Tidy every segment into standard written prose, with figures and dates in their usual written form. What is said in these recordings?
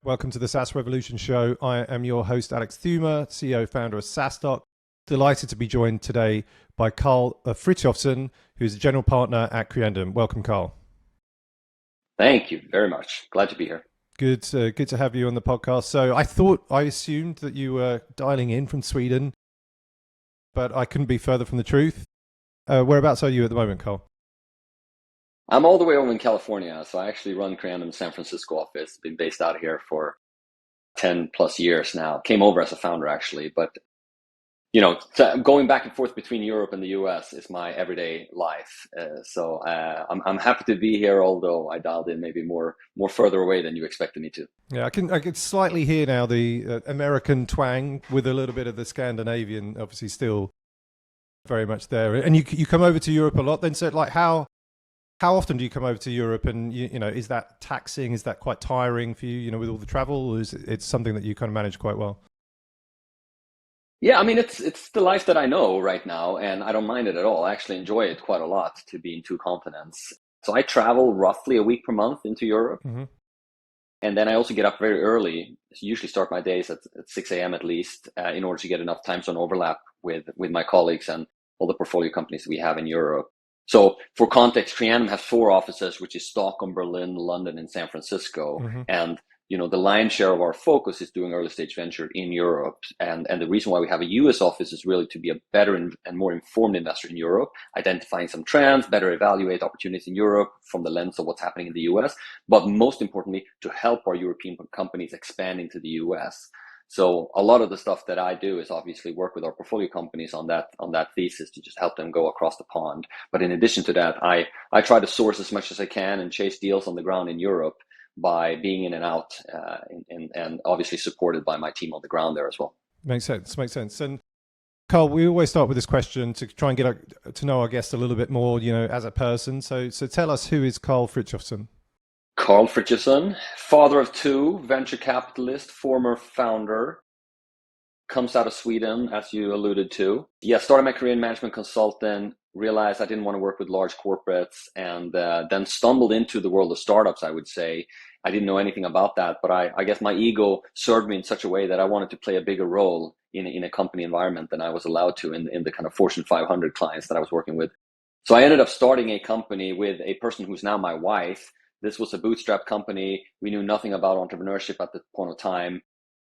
Welcome to the SaaS Revolution Show. I am your host, Alex Theuma, CEO, founder of SaaStock. Delighted to be joined today by Carl Fritjofsson, who's a general partner at Creandum. Welcome, Carl. Thank you very much. Glad to be here. Good to have you on the podcast. So I assumed that you were dialing in from Sweden, but I couldn't be further from the truth. Whereabouts are you at the moment, Carl? I'm all the way over in California, so I actually run Creandum's San Francisco office. Been based out here for 10 plus years now. Came over as a founder, actually, but going back and forth between Europe and the US is my everyday life. So I'm happy to be here, although I dialed in maybe more further away than you expected me to. Yeah, I can slightly hear now the American twang with a little bit of the Scandinavian, obviously still very much there. And you come over to Europe a lot. Then, so like how often do you come over to Europe? And is that taxing? Is that quite tiring for you? With all the travel, or is it something that you kind of manage quite well? Yeah, I mean, it's the life that I know right now, and I don't mind it at all. I actually enjoy it quite a lot to be in two continents. So I travel roughly a week per month into Europe. Mm-hmm. And then I also get up very early. I usually start my days at 6 a.m. at least, in order to get enough time zone overlap with my colleagues and all the portfolio companies we have in Europe. So for context, Creandum has 4 offices, which is Stockholm, Berlin, London, and San Francisco. Mm-hmm. And the lion's share of our focus is doing early stage venture in Europe. And the reason why we have a US office is really to be a better and more informed investor in Europe, identifying some trends, better evaluate opportunities in Europe from the lens of what's happening in the US, but most importantly, to help our European companies expand into the US. So a lot of the stuff that I do is obviously work with our portfolio companies on that thesis to just help them go across the pond. But in addition to that, I try to source as much as I can and chase deals on the ground in Europe by being in and out, and obviously supported by my team on the ground there as well. Makes sense. And Carl, we always start with this question to try and get to know our guest a little bit more, as a person. So tell us, who is Carl Fritjofsson? Carl Fritjofsson, father of 2, venture capitalist, former founder, comes out of Sweden, as you alluded to. Yeah, started my career in management consultant, realized I didn't want to work with large corporates, and then stumbled into the world of startups, I would say. I didn't know anything about that, but I guess my ego served me in such a way that I wanted to play a bigger role in a company environment than I was allowed to in the kind of Fortune 500 clients that I was working with. So I ended up starting a company with a person who's now my wife. This was a bootstrap company. We knew nothing about entrepreneurship at the point of time.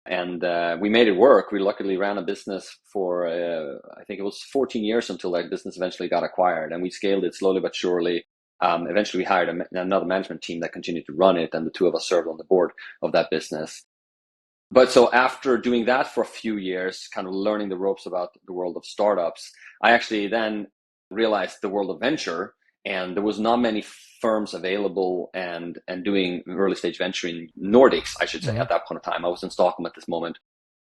And we made it work. We luckily ran a business for, I think it was 14 years until that business eventually got acquired. And we scaled it slowly but surely. Eventually, we hired another management team that continued to run it. And the 2 of us served on the board of that business. But so after doing that for a few years, kind of learning the ropes about the world of startups, I actually then realized the world of venture. And there was not many firms available and doing early stage venture in Nordics, I should say, at that point of time. I was in Stockholm at this moment.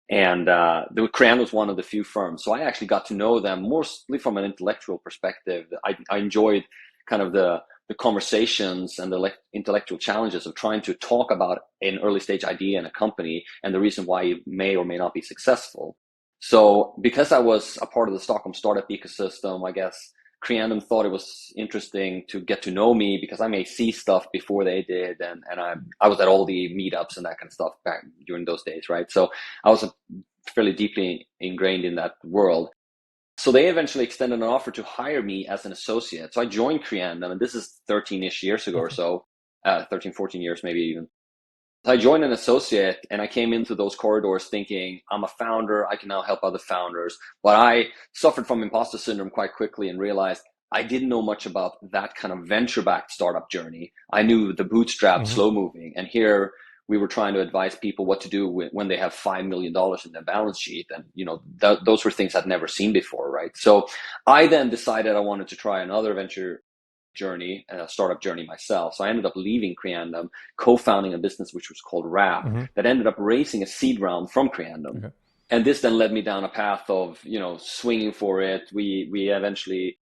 And the Creandum was one of the few firms. So I actually got to know them mostly from an intellectual perspective. I enjoyed kind of the conversations and the intellectual challenges of trying to talk about an early stage idea in a company and the reason why it may or may not be successful. So because I was a part of the Stockholm startup ecosystem, I guess Creandum thought it was interesting to get to know me because I may see stuff before they did, and I was at all the meetups and that kind of stuff back during those days, right? So I was fairly deeply ingrained in that world. So they eventually extended an offer to hire me as an associate. So I joined Creandum, and this is 13-ish years ago or so, 13, 14 years maybe even. So I joined an associate, and I came into those corridors thinking, I'm a founder, I can now help other founders. But I suffered from imposter syndrome quite quickly and realized I didn't know much about that kind of venture-backed startup journey. I knew the bootstrap, slow-moving. And here we were trying to advise people what to do when they have $5 million in their balance sheet. And, those were things I'd never seen before, right? So I then decided I wanted to try another venture journey, a startup journey myself. So I ended up leaving Creandum, co-founding a business which was called Wrap, that ended up raising a seed round from Creandum. Okay. And this then led me down a path of, swinging for it. We eventually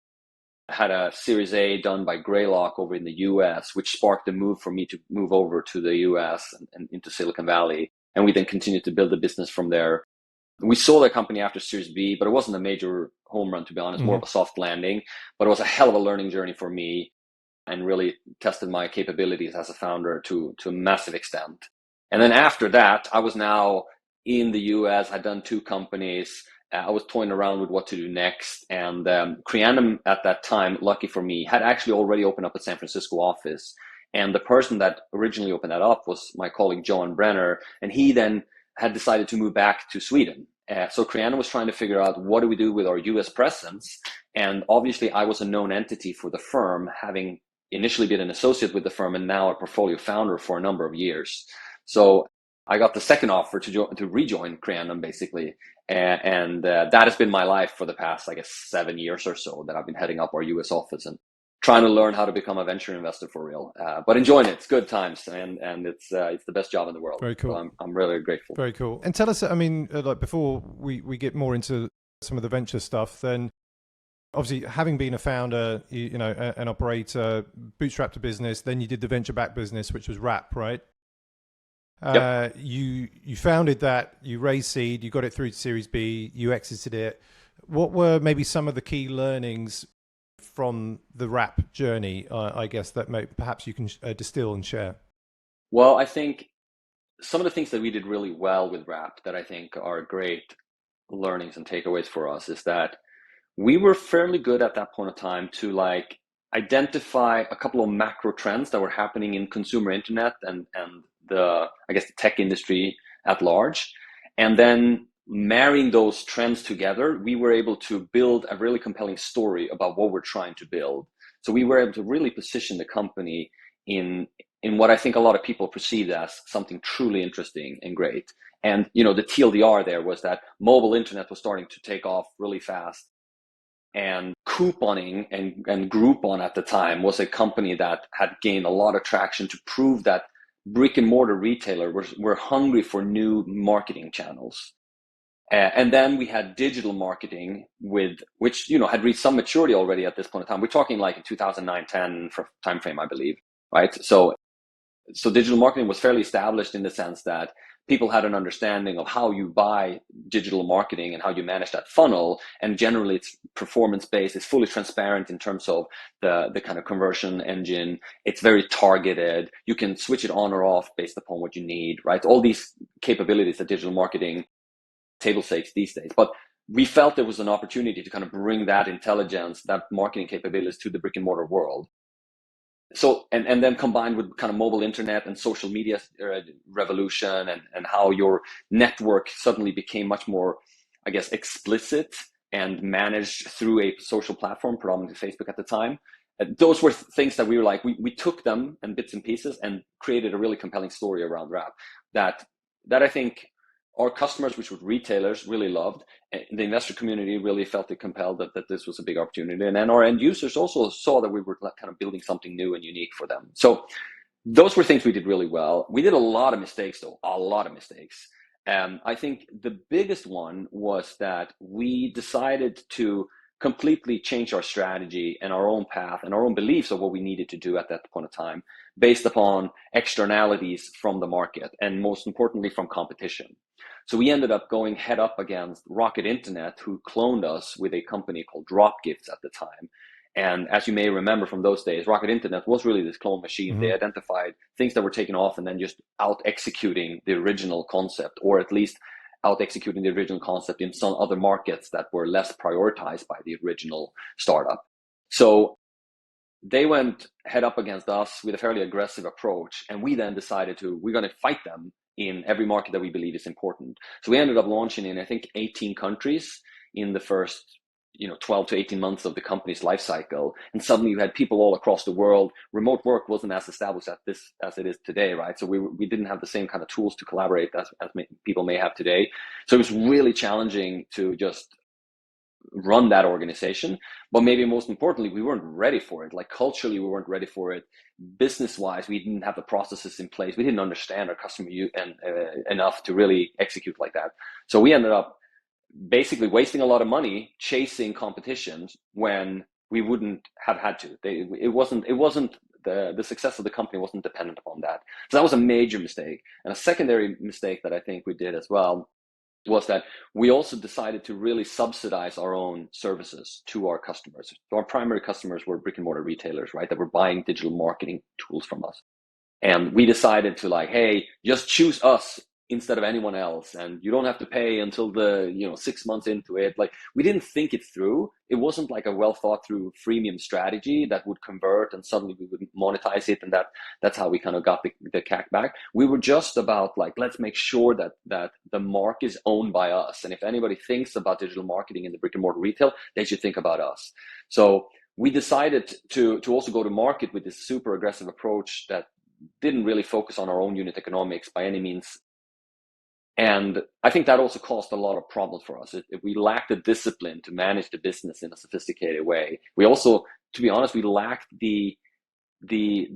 had a Series A done by Greylock over in the US, which sparked the move for me to move over to the US and into Silicon Valley. And we then continued to build the business from there. We sold the company after Series B, but it wasn't a major home run, to be honest, more of a soft landing. But it was a hell of a learning journey for me and really tested my capabilities as a founder to a massive extent. And then after that, I was now in the US, I'd done 2 companies. I was toying around with what to do next. And Creandum at that time, lucky for me, had actually already opened up a San Francisco office. And the person that originally opened that up was my colleague, Johan Brenner. And he then had decided to move back to Sweden. So Creandum was trying to figure out what do we do with our US presence. And obviously, I was a known entity for the firm, having initially been an associate with the firm and now a portfolio founder for a number of years. So I got the second offer to rejoin Creandum, basically. And that has been my life for the past, I guess, 7 years or so, that I've been heading up our US office and trying to learn how to become a venture investor for real. But enjoying it. It's good times, and it's the best job in the world. Very cool. So I'm really grateful. Very cool. And tell us, I mean, like before we get more into some of the venture stuff, then obviously having been a founder, you know, an operator, bootstrapped a business, then you did the venture-backed business, which was Wrap, right? Yep. You founded that, you raised seed, you got it through to Series B, you exited it. What were maybe some of the key learnings from the Wrap journey, I guess, that perhaps you can distill and share? Well, I think some of the things that we did really well with Wrap that I think are great learnings and takeaways for us is that we were fairly good at that point of time to like identify a couple of macro trends that were happening in consumer internet and the, I guess, the tech industry at large. And then marrying those trends together, we were able to build a really compelling story about what we're trying to build. So we were able to really position the company in what I think a lot of people perceived as something truly interesting and great. And, you know, the TLDR there was that mobile internet was starting to take off really fast. And couponing and Groupon at the time was a company that had gained a lot of traction to prove that brick and mortar retailers were hungry for new marketing channels. And then we had digital marketing which, you know, had reached some maturity already at this point in time. We're talking like in 2009-10 timeframe, I believe, right? So digital marketing was fairly established in the sense that people had an understanding of how you buy digital marketing and how you manage that funnel. And generally it's performance-based, it's fully transparent in terms of the kind of conversion engine. It's very targeted. You can switch it on or off based upon what you need, right? All these capabilities that digital marketing table stakes these days. But we felt there was an opportunity to kind of bring that intelligence, that marketing capabilities to the brick and mortar world. So, and then combined with kind of mobile internet and social media revolution and how your network suddenly became much more, I guess, explicit and managed through a social platform, predominantly Facebook at the time. Those were things that we were like, we took them in bits and pieces and created a really compelling story around Wrap that I think our customers, which were retailers, really loved. The investor community really felt it compelled that this was a big opportunity. And then our end users also saw that we were kind of building something new and unique for them. So those were things we did really well. We did a lot of mistakes, though, a lot of mistakes. I think the biggest one was that we decided to completely change our strategy and our own path and our own beliefs of what we needed to do at that point of time based upon externalities from the market and most importantly from competition. So we ended up going head up against Rocket Internet, who cloned us with a company called Dropgifts at the time. And as you may remember from those days, Rocket Internet was really this clone machine. Mm-hmm. They identified things that were taken off and then just out executing the original concept, or at least out executing the original concept in some other markets that were less prioritized by the original startup. So they went head up against us with a fairly aggressive approach. And we then decided we're going to fight them in every market that we believe is important. So we ended up launching in, I think, 18 countries in the first 12 to 18 months of the company's life cycle. And suddenly you had people all across the world. Remote work wasn't as established as it is today, right? So we didn't have the same kind of tools to collaborate as people may have today. So it was really challenging to just run that organization. But maybe most importantly, we weren't ready for it. Like culturally, we weren't ready for it. Business-wise, we didn't have the processes in place. We didn't understand our customer enough to really execute like that. So we ended up basically wasting a lot of money chasing competitions when we wouldn't have had to. It wasn't the success of the company wasn't dependent upon that. So that was a major mistake. And a secondary mistake that I think we did as well was that we also decided to really subsidize our own services to our customers. So our primary customers were brick and mortar retailers, right, that were buying digital marketing tools from us. And we decided to like, hey, just choose us instead of anyone else, and you don't have to pay until the 6 months into it. Like, we didn't think it through. It wasn't like a well thought through freemium strategy that would convert and suddenly we would monetize it, and that's how we kind of got the CAC back. We were just about like, let's make sure that the mark is owned by us, and if anybody thinks about digital marketing in the brick and mortar retail, they should think about us. So we decided to also go to market with this super aggressive approach that didn't really focus on our own unit economics by any means. And I think that also caused a lot of problems for us. We lacked the discipline to manage the business in a sophisticated way. We also, to be honest, we lacked the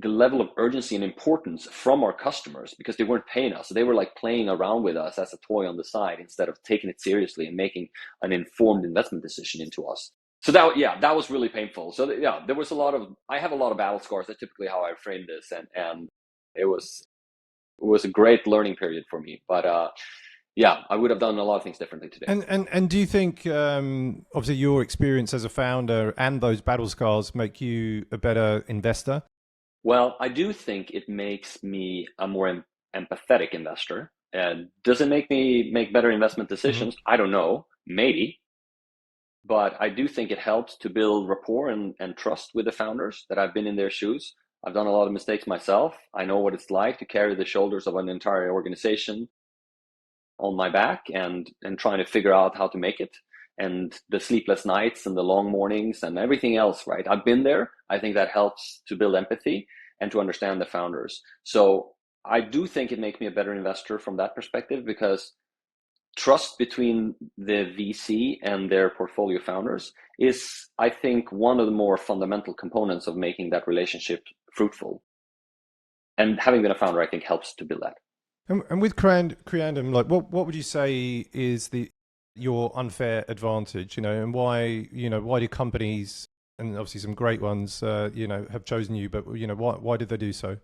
level of urgency and importance from our customers because they weren't paying us. So they were like playing around with us as a toy on the side instead of taking it seriously and making an informed investment decision into us. So that was really painful. So there was I have a lot of battle scars. That's typically how I frame this. And it was a great learning period for me. But I would have done a lot of things differently today. And do you think, obviously, your experience as a founder and those battle scars make you a better investor? Well, I do think it makes me a more empathetic investor. Does it make me make better investment decisions? I don't know. Maybe. But I do think it helps to build rapport and trust with the founders that I've been in their shoes. I've done a lot of mistakes myself. I know what it's like to carry the shoulders of an entire organization on my back and trying to figure out how to make it, and the sleepless nights and the long mornings and everything else, right? I've been there. I think that helps to build empathy and to understand the founders. So I do think it makes me a better investor from that perspective, because trust between the VC and their portfolio founders is, I think, one of the more fundamental components of making that relationship fruitful. And having been a founder, I think, helps to build that. And with Creandum, like, what would you say is your unfair advantage? And why do companies, and obviously some great ones, have chosen you, but why did they do so?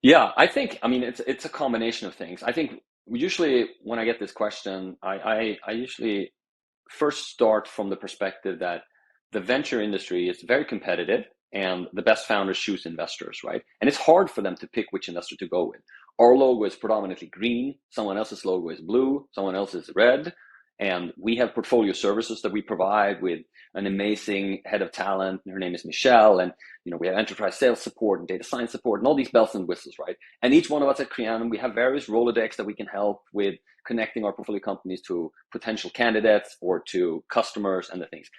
Yeah, I think, it's a combination of things. I think usually when I get this question, I usually first start from the perspective that the venture industry is very competitive and the best founders choose investors, right? And it's hard for them to pick which investor to go with. Our logo is predominantly green, someone else's logo is blue, someone else's red. And we have portfolio services that we provide with an amazing head of talent. Her name is Michelle. And we have enterprise sales support and data science support and all these bells and whistles, right? And each one of us at Creandum, we have various Rolodex that we can help with connecting our portfolio companies to potential candidates or to customers and the things.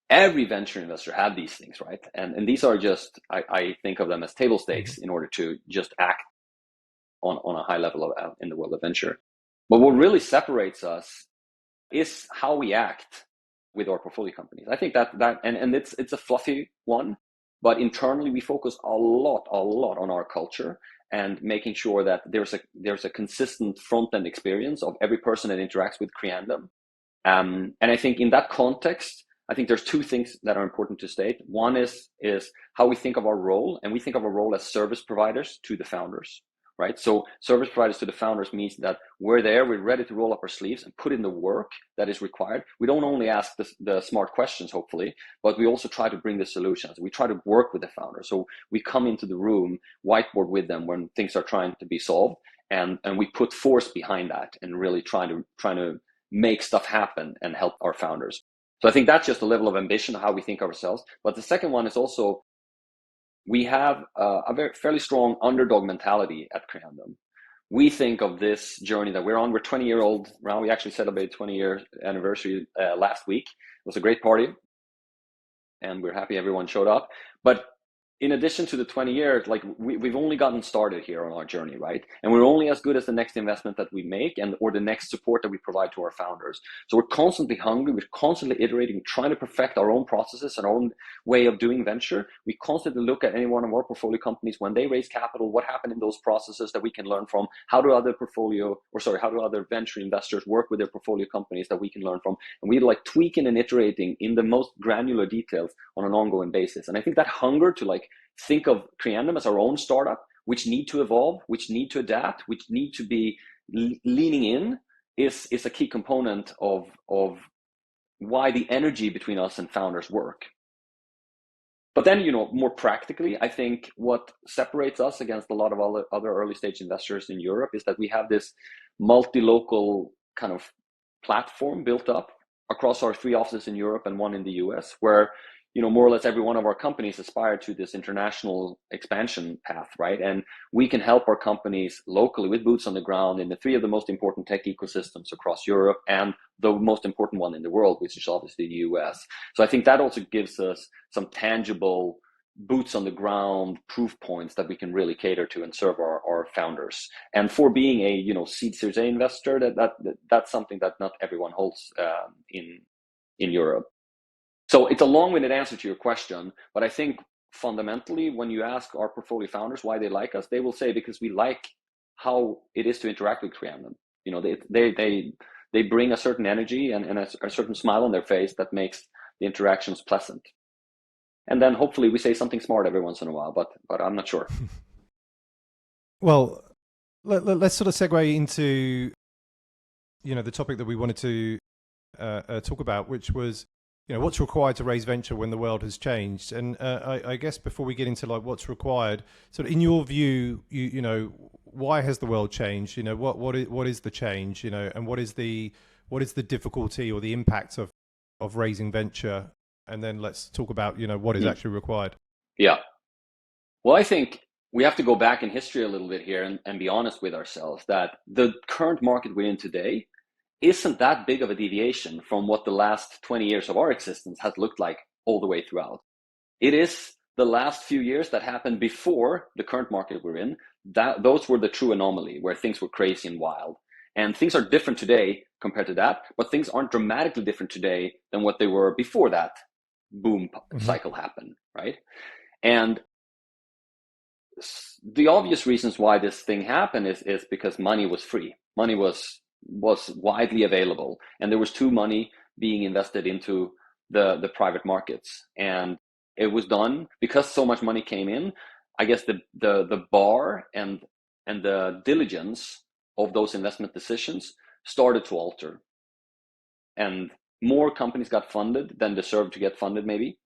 Every venture investor have these things, right? And these are just, I think of them as table stakes in order to just act on a high level in the world of venture. But what really separates us is how we act with our portfolio companies. I think that it's a fluffy one, but internally we focus a lot on our culture and making sure that there's a consistent front end experience of every person that interacts with Creandum. And I think in that context, I think there's two things that are important to state. One is how we think of our role, and we think of our role as service providers to the founders. Right? So service providers to the founders means that we're ready to roll up our sleeves and put in the work that is required. We don't only ask the smart questions, hopefully, but we also try to bring the solutions. We try to work with the founders. So we come into the room, whiteboard with them when things are trying to be solved, and we put force behind that and really trying to make stuff happen and help our founders. So I think that's just a level of ambition of how we think of ourselves. But the second one is also, we have a fairly strong underdog mentality at Creandum. We think of this journey that we're on. We're 20-year-old now. We actually celebrated 20-year anniversary last week. It was a great party, and we're happy everyone showed up. But in addition to the 20 years, like we've only gotten started here on our journey, right? And we're only as good as the next investment that we make or the next support that we provide to our founders. So we're constantly hungry. We're constantly iterating, trying to perfect our own processes and our own way of doing venture. We constantly look at any one of our portfolio companies when they raise capital, what happened in those processes that we can learn from. How do other venture investors work with their portfolio companies that we can learn from? And we're like tweaking and iterating in the most granular details on an ongoing basis. And I think that hunger to think of Creandum as our own startup, which need to evolve, which need to adapt, which need to be leaning in, is a key component of why the energy between us and founders work. But then, more practically, I think what separates us against a lot of other early stage investors in Europe is that we have this multi-local kind of platform built up across our 3 offices in Europe and 1 in the US, where more or less every one of our companies aspire to this international expansion path, right? And we can help our companies locally with boots on the ground in the 3 of the most important tech ecosystems across Europe and the most important one in the world, which is obviously the US. So I think that also gives us some tangible boots on the ground proof points that we can really cater to and serve our founders. And for being a seed Series A investor, that's something that not everyone holds in Europe. So it's a long-winded answer to your question, but I think fundamentally, when you ask our portfolio founders why they like us, they will say because we like how it is to interact with Creandum. They bring a certain energy and a certain smile on their face that makes the interactions pleasant. And then hopefully we say something smart every once in a while, but I'm not sure. Well, let's sort of segue into the topic that we wanted to talk about, which was what's required to raise venture when the world has changed. And I guess before we get into like what's required, sort of in your view, why has the world changed? What is the change? And what is the difficulty or the impact of raising venture? And then let's talk about what is actually required. Yeah. Well, I think we have to go back in history a little bit here and be honest with ourselves that the current market we're in today isn't that big of a deviation from what the last 20 years of our existence has looked like all the way throughout. It is the last few years that happened before the current market we're in, those were the true anomaly where things were crazy and wild. And things are different today compared to that, but things aren't dramatically different today than what they were before that boom cycle happened, right? And the obvious reasons why this thing happened is because money was free. Money was widely available, and there was too money being invested into the private markets, and it was done because so much money came in. I guess the bar and the diligence of those investment decisions started to alter, and more companies got funded than deserved to get funded maybe,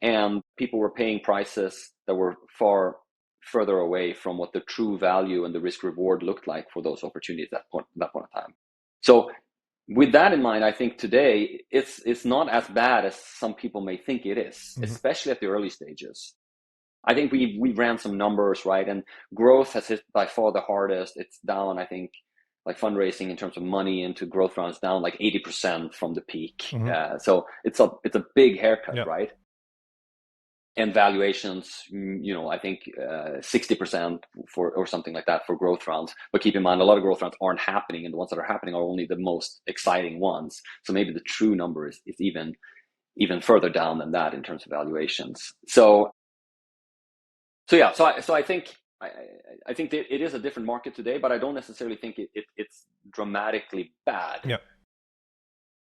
and people were paying prices that were far further away from what the true value and the risk reward looked like for those opportunities at that point of time. So with that in mind, I think today it's not as bad as some people may think it is, especially at the early stages. I think we ran some numbers, right? And growth has hit by far the hardest. It's down, I think, like fundraising in terms of money into growth rounds down like 80% from the peak. So it's a big haircut, right? And valuations, I think 60% or something like that for growth rounds. But keep in mind, a lot of growth rounds aren't happening, and the ones that are happening are only the most exciting ones. So maybe the true number is even further down than that in terms of valuations. So I think it is a different market today, but I don't necessarily think it's dramatically bad.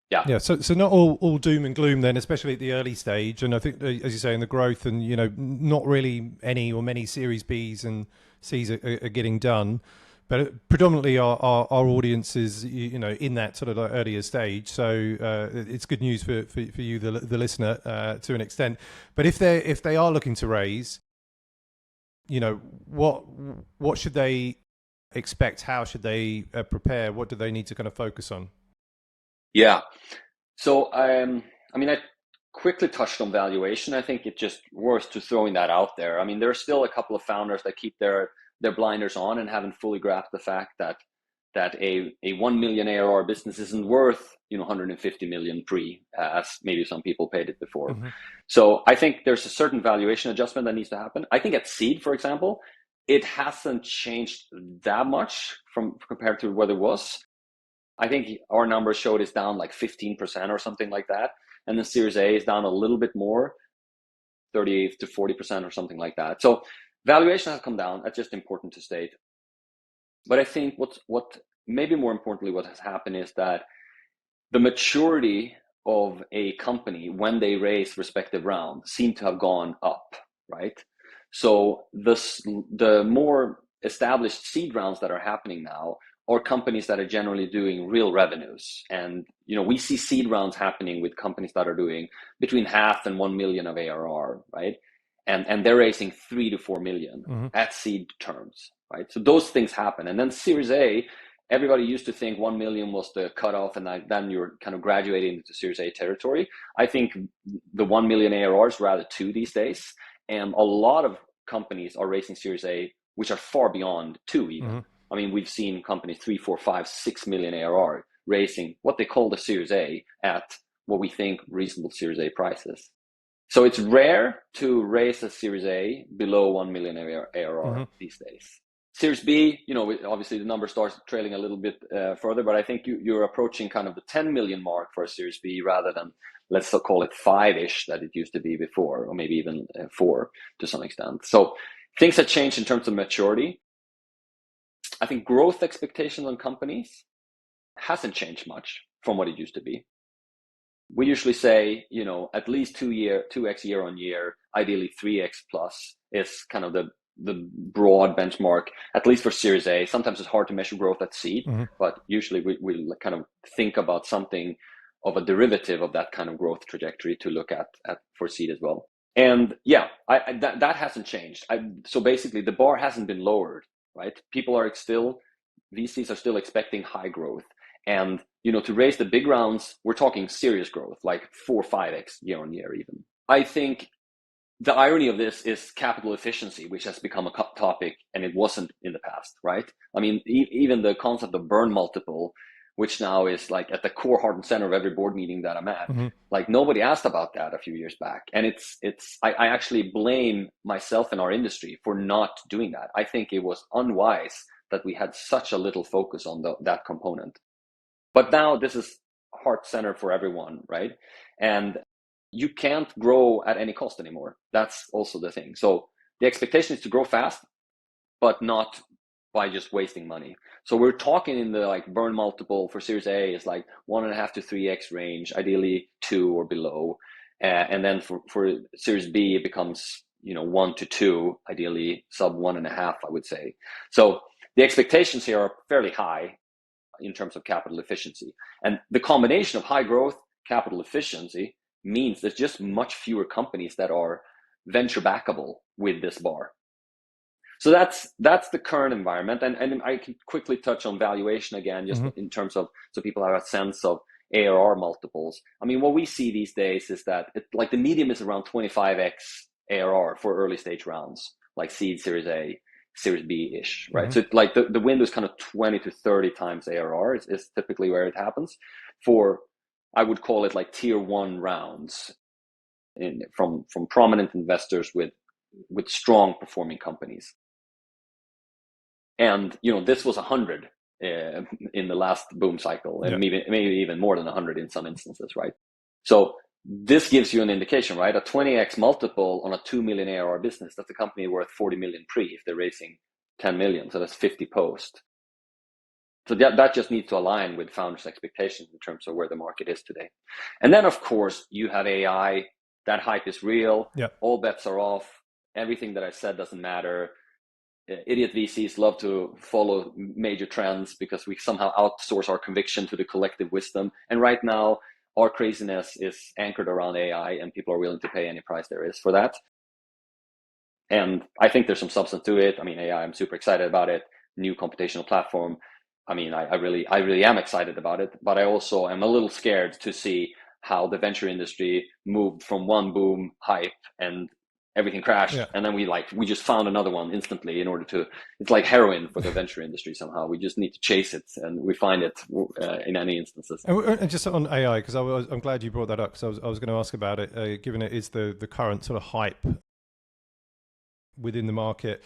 Yeah. So not all doom and gloom then, especially at the early stage. And I think, as you say, in the growth, and not really any or many Series Bs and Cs are getting done, but predominantly our audience is in that sort of like earlier stage. So it's good news for you, the listener, to an extent. But if they are looking to raise, what should they expect? How should they prepare? What do they need to kind of focus on? Yeah. So, I quickly touched on valuation. I think it's just worth to throwing that out there. I mean, there are still a couple of founders that keep their blinders on and haven't fully grasped the fact that a 1 million ARR business isn't worth 150 million pre, as maybe some people paid it before. So I think there's a certain valuation adjustment that needs to happen. I think at seed, for example, it hasn't changed that much compared to what it was. I think our numbers showed it's down like 15% or something like that. And the Series A is down a little bit more, 38 to 40% or something like that. So valuation has come down. That's just important to state. But I think what maybe more importantly, what has happened is that the maturity of a company when they raise respective rounds seem to have gone up, right? So the more established seed rounds that are happening now are companies that are generally doing real revenues. And, we see seed rounds happening with companies that are doing between 0.5 and 1 million of ARR, right? and they're raising 3 to 4 million at seed terms, right? So those things happen. And then Series A, everybody used to think 1 million was the cutoff, and then you're kind of graduating into Series A territory. I think the 1 million ARR is rather 2 these days, and a lot of companies are raising Series A, which are far beyond 2 even. I mean, we've seen companies 3, 4, 5, 6 million ARR raising what they call the Series A at what we think reasonable Series A prices. So it's rare to raise a Series A below 1 million ARR these days. Series B, obviously the number starts trailing a little bit further, but I think you're approaching kind of the 10 million mark for a Series B rather than, let's call it 5-ish that it used to be before, or maybe even 4 to some extent. So things have changed in terms of maturity. I think growth expectations on companies hasn't changed much from what it used to be. We usually say, at least 2x year on year, ideally 3x plus is kind of the broad benchmark, at least for Series A. Sometimes it's hard to measure growth at seed, but usually we kind of think about something of a derivative of that kind of growth trajectory to look at for seed as well. And yeah, that hasn't changed. So basically the bar hasn't been lowered, right? VCs are still expecting high growth. And, to raise the big rounds, we're talking serious growth, like 4 or 5x year on year even. I think the irony of this is capital efficiency, which has become a topic, and it wasn't in the past, right? I mean, even the concept of burn multiple, which now is like at the core, heart and center of every board meeting that I'm at, like nobody asked about that a few years back. And I actually blame myself and our industry for not doing that. I think it was unwise that we had such a little focus on that component. But now this is heart center for everyone, right? And you can't grow at any cost anymore. That's also the thing. So the expectation is to grow fast, but not by just wasting money. So we're talking in the burn multiple for Series A is like 1.5 to 3x range, ideally 2 or below. And then for Series B, it becomes 1 to 2, ideally sub 1.5, I would say. So the expectations here are fairly high in terms of capital efficiency. And the combination of high growth, capital efficiency means there's just much fewer companies that are venture backable with this bar. So that's the current environment. And I can quickly touch on valuation again, just in terms of, so people have a sense of ARR multiples. I mean, what we see these days is that the medium is around 25x ARR for early stage rounds, like seed, Series A, Series B-ish, right? So the window is kind of 20 to 30 times ARR is typically where it happens for, I would call it like tier 1 rounds from prominent investors with strong performing companies. And, this was 100 in the last boom cycle, and maybe even more than 100 in some instances, right? So this gives you an indication, right? A 20x multiple on a 2 million ARR business, that's a company worth 40 million pre if they're raising 10 million. So that's 50 post. So that just needs to align with founders' expectations in terms of where the market is today. And then, of course, you have AI. That hype is real. All bets are off. Everything that I said doesn't matter. Idiot VCs love to follow major trends because we somehow outsource our conviction to the collective wisdom. And right now, our craziness is anchored around AI, and people are willing to pay any price there is for that. And I think there's some substance to it. I mean, AI, I'm super excited about it. New computational platform. I mean, I really am excited about it, but I also am a little scared to see how the venture industry moved from one boom hype and everything crashed. And then we just found another one instantly in order to, it's like heroin for the venture industry somehow. We just need to chase it, and we find it in any instances. And just on AI, because I'm glad you brought that up, because I was going to ask about it, given it is the current sort of hype within the market.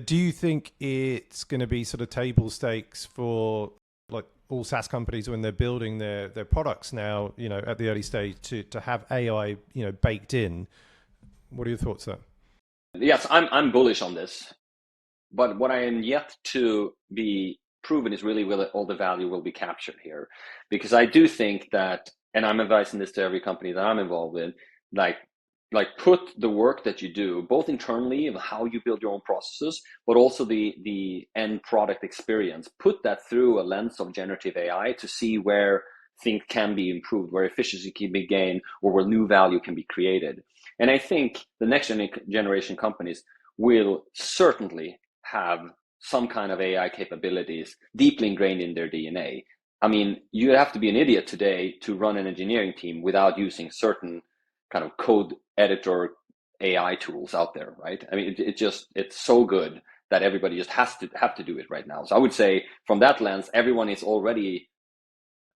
Do you think it's going to be sort of table stakes for like all SaaS companies when they're building their products now, at the early stage to have AI, baked in? What are your thoughts there? Yes, I'm bullish on this, but what I am yet to be proven is really whether all the value will be captured here, because I do think that, and I'm advising this to every company that I'm involved in, like put the work that you do, both internally of how you build your own processes, but also the end product experience, put that through a lens of generative AI to see where things can be improved, where efficiency can be gained, or where new value can be created. And I think the next generation companies will certainly have some kind of AI capabilities deeply ingrained in their DNA. I mean, you have to be an idiot today to run an engineering team without using certain kind of code editor AI tools out there, right? I mean, it's so good that everybody just has to have to do it right now. So I would say from that lens, everyone is already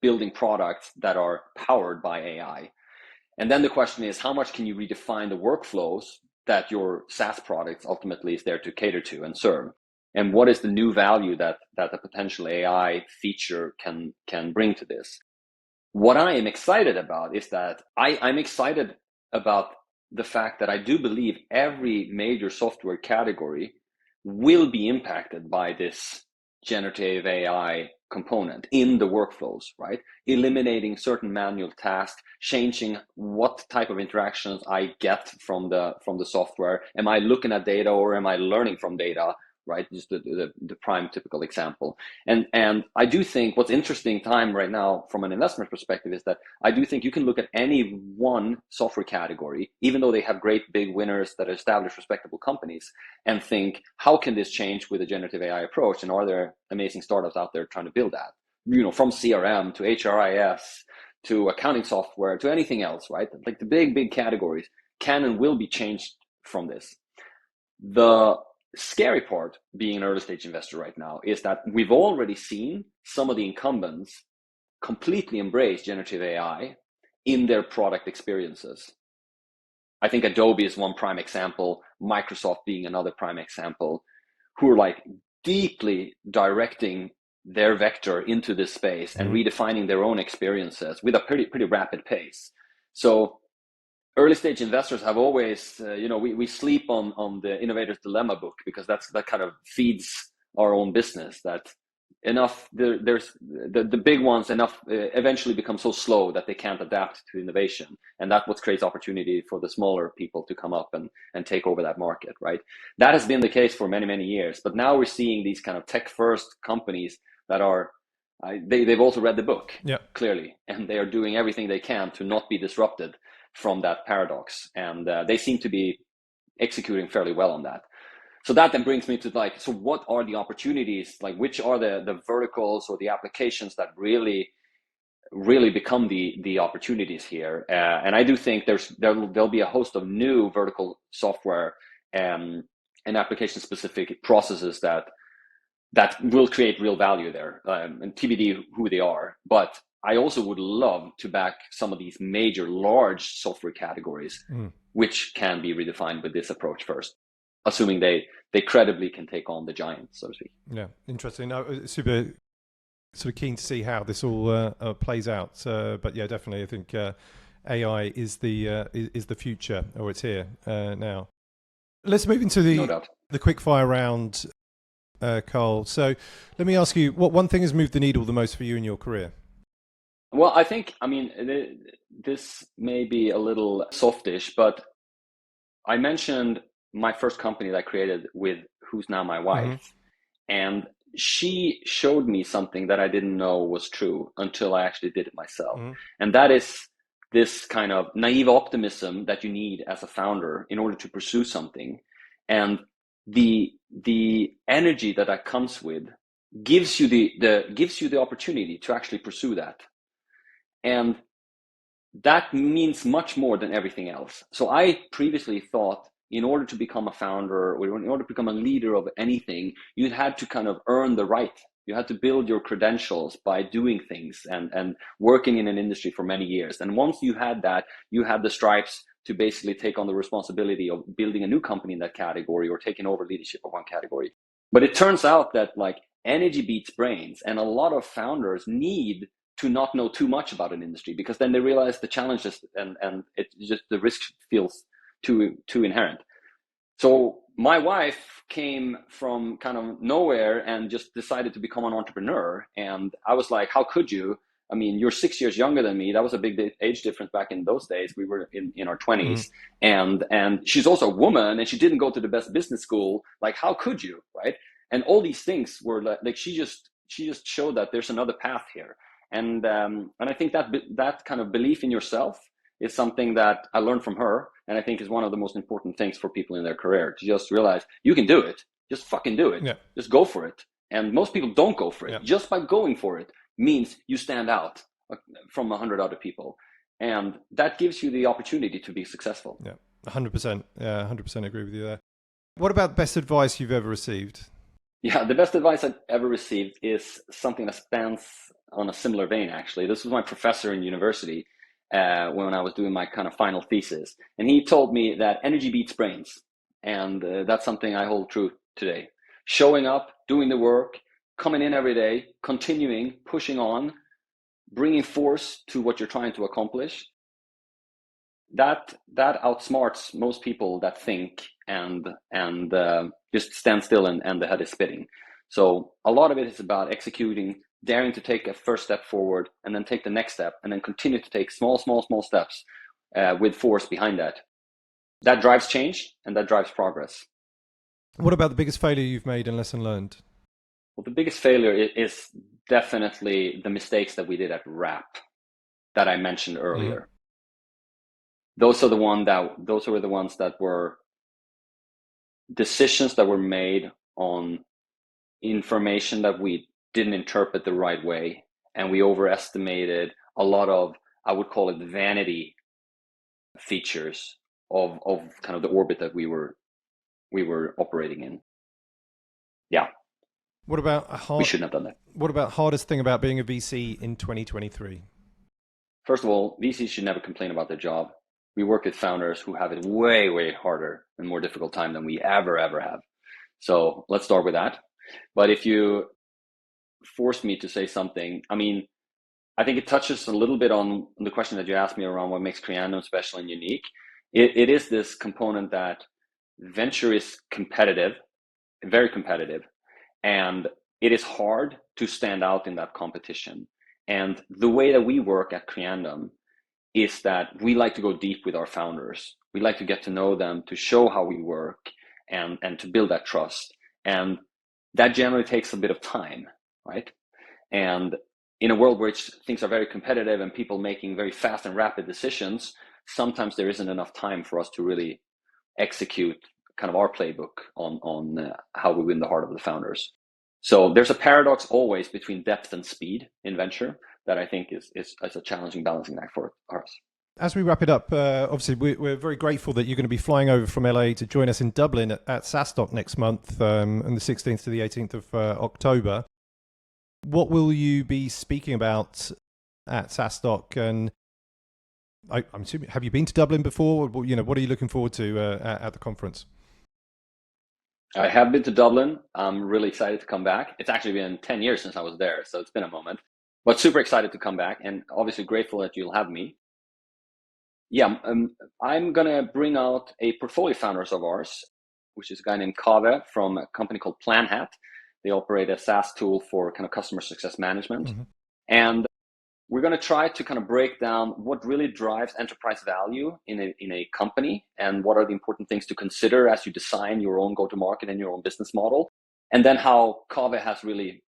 building products that are powered by AI. And then the question is, how much can you redefine the workflows that your SaaS products ultimately is there to cater to and serve? And what is the new value that a potential AI feature can bring to this? What I am excited about is that I'm excited about the fact that I do believe every major software category will be impacted by this generative AI component in the workflows, right? Eliminating certain manual tasks, changing what type of interactions I get from the software. Am I looking at data or am I learning from data? Right, just the prime typical example. And I do think what's interesting time right now from an investment perspective is that I do think you can look at any one software category, even though they have great big winners that are established respectable companies, and think, how can this change with a generative AI approach? And are there amazing startups out there trying to build that? You know, from CRM to HRIS to accounting software to anything else, right? Like the big categories can and will be changed from this. The scary part being an early stage investor right now is that we've already seen some of the incumbents completely embrace generative AI in their product experiences. I think Adobe is one prime example, Microsoft being another prime example, who are like deeply directing their vector into this space and redefining their own experiences with a pretty rapid pace. So early stage investors have always, we sleep on the innovator's dilemma book because that kind of feeds our own business. That there's the big ones eventually become so slow that they can't adapt to innovation, and that's what creates opportunity for the smaller people to come up and take over that market, right? That has been the case for many years, but now we're seeing these kind of tech first companies that are they've also read the book, clearly, and they are doing everything they can to not be disrupted from that paradox, and they seem to be executing fairly well on that. So that then brings me to so what are the opportunities? Like, which are the verticals or the applications that really become the opportunities here? And I do think there'll be a host of new vertical software and application specific processes that will create real value there, and TBD who they are. But I also would love to back some of these major large software categories, which can be redefined with this approach first, assuming they credibly can take on the giants, so to speak. Yeah, interesting. No, super sort of keen to see how this all plays out. But yeah, definitely, I think AI is the future, or it's here now. Let's move into the quick fire round, Carl. So let me ask you, what one thing has moved the needle the most for you in your career? Well, I mean, this may be a little softish, but I mentioned my first company that I created with who's now my wife, and she showed me something that I didn't know was true until I actually did it myself. And that is this kind of naive optimism that you need as a founder in order to pursue something. And the energy that comes with gives you the opportunity to actually pursue that. And that means much more than everything else. So I previously thought in order to become a founder or in order to become a leader of anything, you had to kind of earn the right. You had to build your credentials by doing things and working in an industry for many years. And once you had that, you had the stripes to basically take on the responsibility of building a new company in that category or taking over leadership of one category. But it turns out that energy beats brains, and a lot of founders need to not know too much about an industry, because then they realize the challenges and it just the risk feels too inherent. So my wife came from kind of nowhere and just decided to become an entrepreneur, and I was like, how could you? I mean, you're 6 years younger than me. That was a big age difference back in those days. We were in our 20s, and she's also a woman, and she didn't go to the best business school. Like, how could you, right? And all these things were like she just showed that there's another path here. And I think that kind of belief in yourself is something that I learned from her, and I think is one of the most important things for people in their career, to just realize you can do it. Just fucking do it. Yeah. Just go for it. And most people don't go for it. Yeah. Just by going for it means you stand out from 100 other people. And that gives you the opportunity to be successful. Yeah, 100%. Yeah, 100% agree with you there. What about best advice you've ever received? Yeah, the best advice I've ever received is something that spans on a similar vein, actually. This was my professor in university when I was doing my kind of final thesis. And he told me that energy beats brains. And that's something I hold true today. Showing up, doing the work, coming in every day, continuing, pushing on, bringing force to what you're trying to accomplish. That outsmarts most people that think and just stand still and the head is spinning. So a lot of it is about executing, daring to take a first step forward, and then take the next step, and then continue to take small steps with force behind that. That drives change and that drives progress. What about the biggest failure you've made and lesson learned? Well, the biggest failure is definitely the mistakes that we did at RAP that I mentioned earlier. Those were the ones that were decisions that were made on information that we didn't interpret the right way, and we overestimated a lot of, I would call it, vanity features of kind of the orbit that we were operating in. Yeah. What about we shouldn't have done that. What about hardest thing about being a VC in 2023? First of all, VCs should never complain about their job. We work with founders who have it way, way harder and more difficult time than we ever have. So let's start with that. But if you force me to say something, I mean, I think it touches a little bit on the question that you asked me around what makes Creandum special and unique. It is this component that venture is competitive, very competitive, and it is hard to stand out in that competition. And the way that we work at Creandum is that we like to go deep with our founders. We like to get to know them, to show how we work, and to build that trust. And that generally takes a bit of time, right? And in a world where things are very competitive and people making very fast and rapid decisions, sometimes there isn't enough time for us to really execute kind of our playbook on how we win the heart of the founders. So there's a paradox always between depth and speed in venture that I think is a challenging balancing act for us. As we wrap it up, obviously we're very grateful that you're going to be flying over from LA to join us in Dublin at SaaStock next month, on the 16th to the 18th of October. What will you be speaking about at SaaStock? And I'm assuming, have you been to Dublin before? You know, what are you looking forward to at the conference? I have been to Dublin. I'm really excited to come back. It's actually been 10 years since I was there, so it's been a moment. But super excited to come back, and obviously grateful that you'll have me. Yeah, I'm going to bring out a portfolio founders of ours, which is a guy named Kaveh from a company called PlanHat. They operate a SaaS tool for kind of customer success management. Mm-hmm. And we're going to try to kind of break down what really drives enterprise value in a company, and what are the important things to consider as you design your own go-to-market and your own business model. And then how Kaveh has really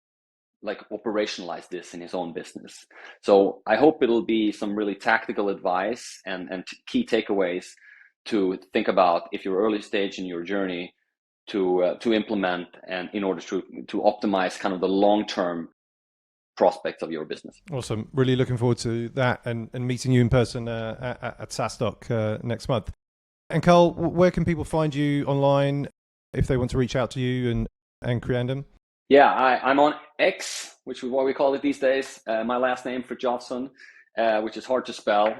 operationalized this in his own business. So I hope it'll be some really tactical advice and key takeaways to think about if you're early stage in your journey to implement, and in order to optimize kind of the long-term prospects of your business. Awesome. Really looking forward to that and meeting you in person at SaaStock next month. And Carl, where can people find you online if they want to reach out to you and Creandum? Yeah, I'm on X, which is what we call it these days. My last name, Fritjofsson, which is hard to spell.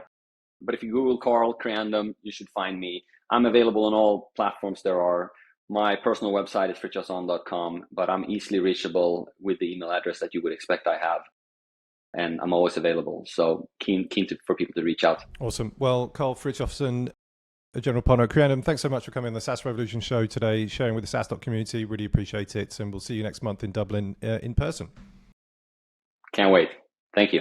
But if you Google Carl Creandum, you should find me. I'm available on all platforms there are. My personal website is fritjofsson.com, but I'm easily reachable with the email address that you would expect I have. And I'm always available. So keen for people to reach out. Awesome. Well, Carl Fritjofsson, a general partner at Creandum, thanks so much for coming on the SaaS Revolution Show today, sharing with the SaaStock community. Really appreciate it. And we'll see you next month in Dublin in person. Can't wait. Thank you.